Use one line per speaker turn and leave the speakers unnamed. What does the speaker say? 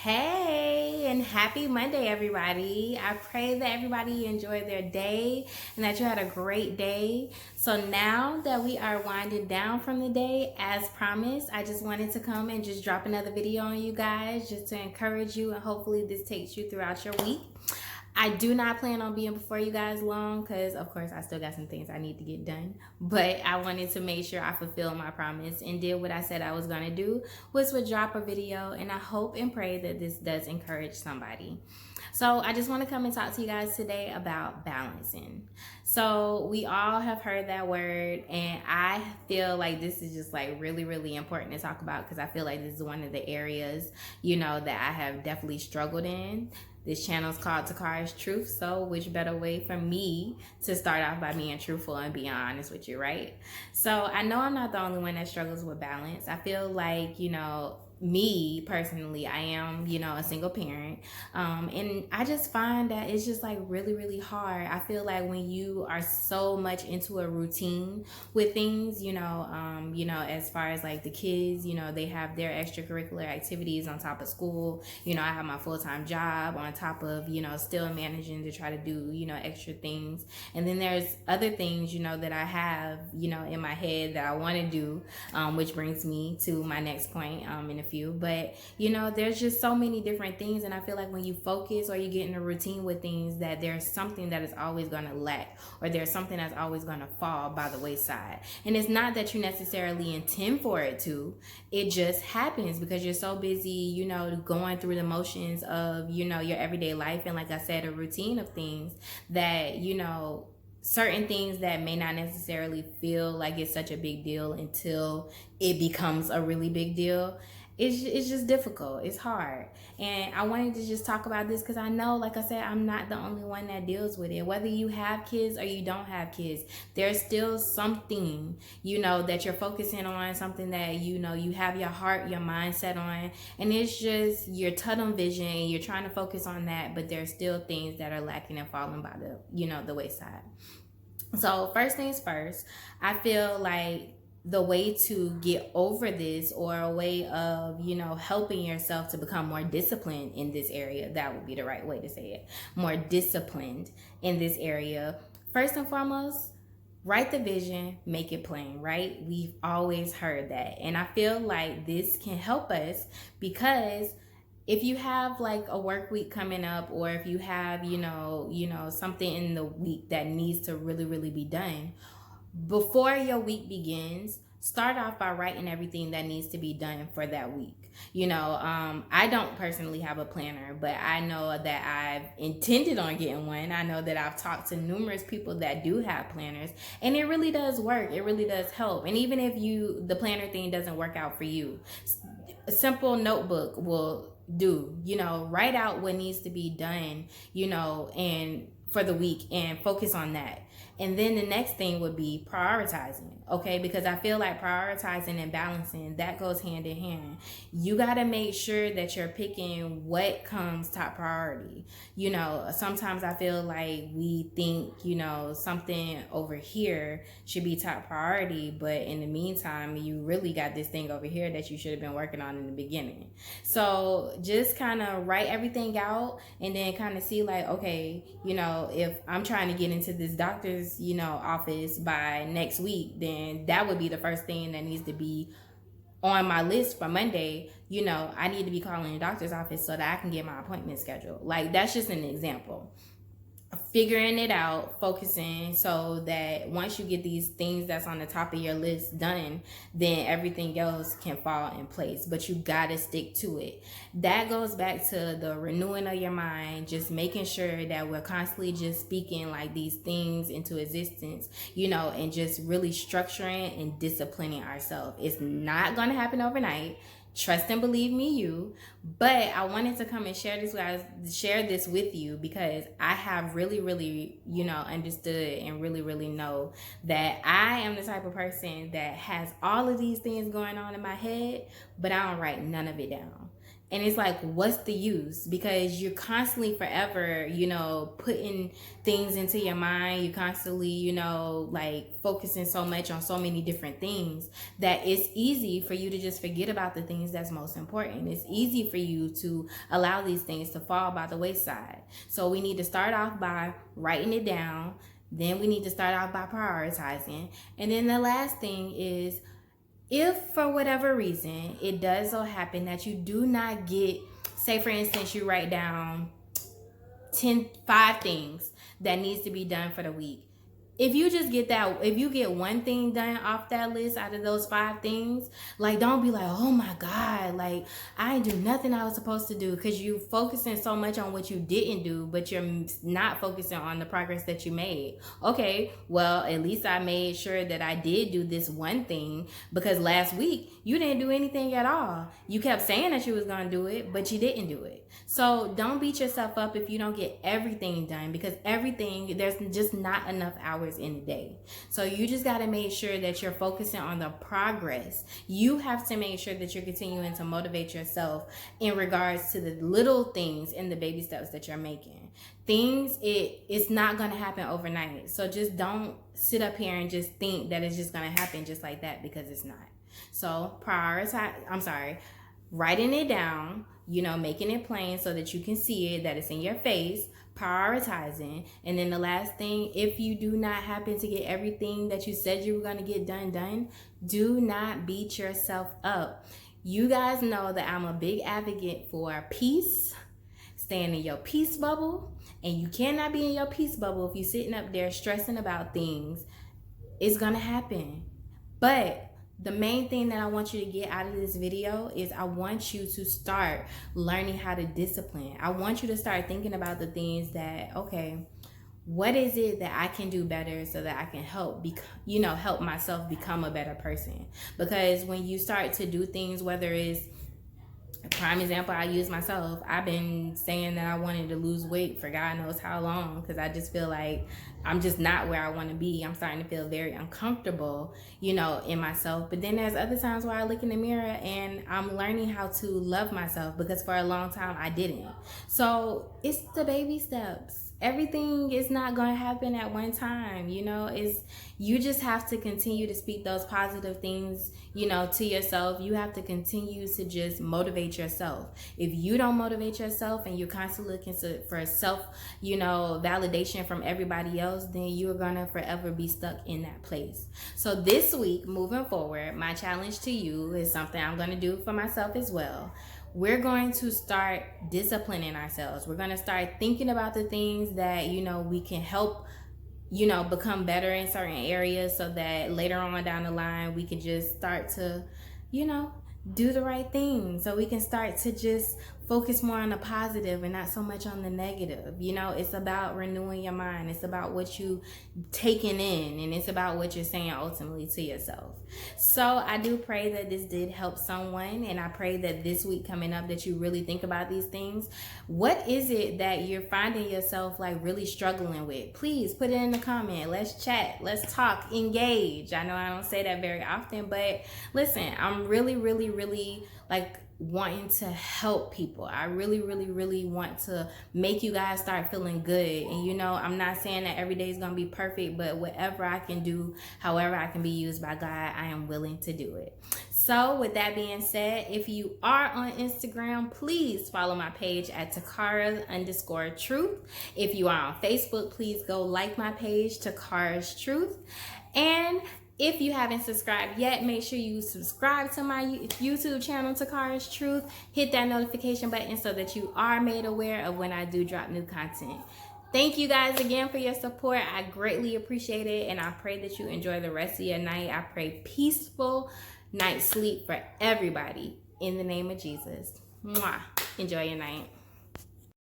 Hey, and happy Monday, everybody. I pray that everybody enjoyed their day and that you had a great day. So, now that we are winding down from the day, as promised, I just wanted to come and just drop another video on you guys just to encourage you, and hopefully, this takes you throughout your week. I do not plan on being before you guys long because, of course, I still got some things I need to get done. But I wanted to make sure I fulfilled my promise and did what I said I was going to do, which would drop a video. And I hope and pray that this does encourage somebody. So I just want to come and talk to you guys today about balancing. So we all have heard that word, and I feel like this is just like really, really important to talk about because I feel like this is one of the areas, that I have definitely struggled in. This channel is called Takara's Truth, so which better way for me to start off by being truthful and being honest with you, right? So I know I'm not the only one that struggles with balance. I feel like, me personally, I am, a single parent. And I just find that it's just like really, really hard. I feel like when you are so much into a routine with things, as far as like the kids, they have their extracurricular activities on top of school. I have my full-time job on top of, still managing to try to do, extra things. And then there's other things, that I have, in my head that I want to do, which brings me to my next point in a few. But, there's just so many different things. And I feel like when you focus or you get in a routine with things, that there's something that is always going to lack, or there's something that's always going to fall by the wayside. And it's not that you necessarily intend for it to, it just happens because you're so busy, going through the motions of, your everyday life. And like I said, a routine of things that, certain things that may not necessarily feel like it's such a big deal until it becomes a really big deal. It's just difficult. It's hard. And I wanted to just talk about this because I know, like I said, I'm not the only one that deals with it. Whether you have kids or you don't have kids, there's still something, that you're focusing on, something that, you have your heart, your mind set on. And it's just your tunnel vision. You're trying to focus on that, but there's still things that are lacking and falling by the wayside. So first things first, I feel like the way to get over this, or a way of, helping yourself to become more disciplined in this area, that would be the right way to say it, more disciplined in this area. First and foremost, write the vision, make it plain, right? We've always heard that. And I feel like this can help us because if you have like a work week coming up, or if you have, something in the week that needs to really, really be done, before your week begins, start off by writing everything that needs to be done for that week. I don't personally have a planner, but I know that I've intended on getting one. I know that I've talked to numerous people that do have planners, and it really does work. It really does help. And even if the planner thing doesn't work out for you, a simple notebook will do. Write out what needs to be done, and for the week, and focus on that. And then the next thing would be prioritizing, okay? Because I feel like prioritizing and balancing, that goes hand in hand. You got to make sure that you're picking what comes top priority. Sometimes I feel like we think, something over here should be top priority, but in the meantime, you really got this thing over here that you should have been working on in the beginning. So just kind of write everything out, and then kind of see like, okay, if I'm trying to get into this doctor's, office by next week, then that would be the first thing that needs to be on my list for Monday. I need to be calling the doctor's office so that I can get my appointment scheduled. Like, that's just an example. Figuring it out, focusing, so that once you get these things that's on the top of your list done, then everything else can fall in place. But you gotta stick to it. That goes back to the renewing of your mind, just making sure that we're constantly just speaking like these things into existence, and just really structuring and disciplining ourselves. It's not gonna happen overnight. Trust and believe me, but I wanted to come and share this with you because I have really, really, understood and really, really know that I am the type of person that has all of these things going on in my head, but I don't write none of it down. And it's like, what's the use? Because you're constantly forever, you know, putting things into your mind. You constantly, you know, like focusing so much on so many different things that it's easy for you to just forget about the things that's most important. It's easy for you to allow these things to fall by the wayside. So we need to start off by writing it down. Then we need to start off by prioritizing. And then the last thing is, if for whatever reason it does so happen that you do not get, say for instance, you write down 5 things that needs to be done for the week. If you just get that, if you get one thing done off that list out of those 5 things, like, don't be like, oh my God, like I didn't do nothing I was supposed to do, because you focusing so much on what you didn't do, but you're not focusing on the progress that you made. Okay, well, at least I made sure that I did do this one thing, because last week you didn't do anything at all. You kept saying that you was going to do it, but you didn't do it. So don't beat yourself up if you don't get everything done, because everything, there's just not enough hours in a day. So you just got to make sure that you're focusing on the progress. You have to make sure that you're continuing to motivate yourself in regards to the little things and the baby steps that you're making. It's not going to happen overnight. So just don't sit up here and just think that it's just going to happen just like that, because it's not. So writing it down, you know, making it plain so that you can see it, that it's in your face, prioritizing. And then the last thing, if you do not happen to get everything that you said you were going to get done, do not beat yourself up. You guys know that I'm a big advocate for peace, staying in your peace bubble. And you cannot be in your peace bubble if you're sitting up there stressing about things. It's going to happen. But the main thing that I want you to get out of this video is I want you to start learning how to discipline. I want you to start thinking about the things that, okay, what is it that I can do better so that I can help myself become a better person? Because when you start to do things, whether it's a prime example, I use myself. I've been saying that I wanted to lose weight for God knows how long, because I just feel like I'm just not where I want to be. I'm starting to feel very uncomfortable, you know, in myself. But then there's other times where I look in the mirror and I'm learning how to love myself, because for a long time I didn't. So it's the baby steps. Everything is not going to happen at one time, you know. You just have to continue to speak those positive things, you know, to yourself. You have to continue to just motivate yourself. If you don't motivate yourself and you're constantly looking for self, you know, validation from everybody else, then you're going to forever be stuck in that place. So this week, moving forward, my challenge to you is something I'm going to do for myself as well. We're going to start disciplining ourselves. We're going to start thinking about the things that, you know, we can help, you know, become better in certain areas, so that later on down the line, we can just start to, you know, do the right thing. So we can start to just focus more on the positive and not so much on the negative. You know, it's about renewing your mind. It's about what you taking in, and it's about what you're saying ultimately to yourself. So I do pray that this did help someone, and I pray that this week coming up that you really think about these things. What is it that you're finding yourself like really struggling with? Please put it in the comment. Let's chat. Let's talk. Engage. I know I don't say that very often, but listen, I'm really like wanting to help people. I really want to make you guys start feeling good. And you know, I'm not saying that every day is gonna be perfect, but whatever I can do, however I can be used by God, I am willing to do it. So with that being said, if you are on Instagram, please follow my page at Takara_truth. If you are on Facebook, please go like my page, Takara's Truth. And if you haven't subscribed yet, make sure you subscribe to my YouTube channel, Takara's Truth. Hit that notification button so that you are made aware of when I do drop new content. Thank you guys again for your support. I greatly appreciate it, and I pray that you enjoy the rest of your night. I pray peaceful night sleep for everybody in the name of Jesus. Mwah. Enjoy your night.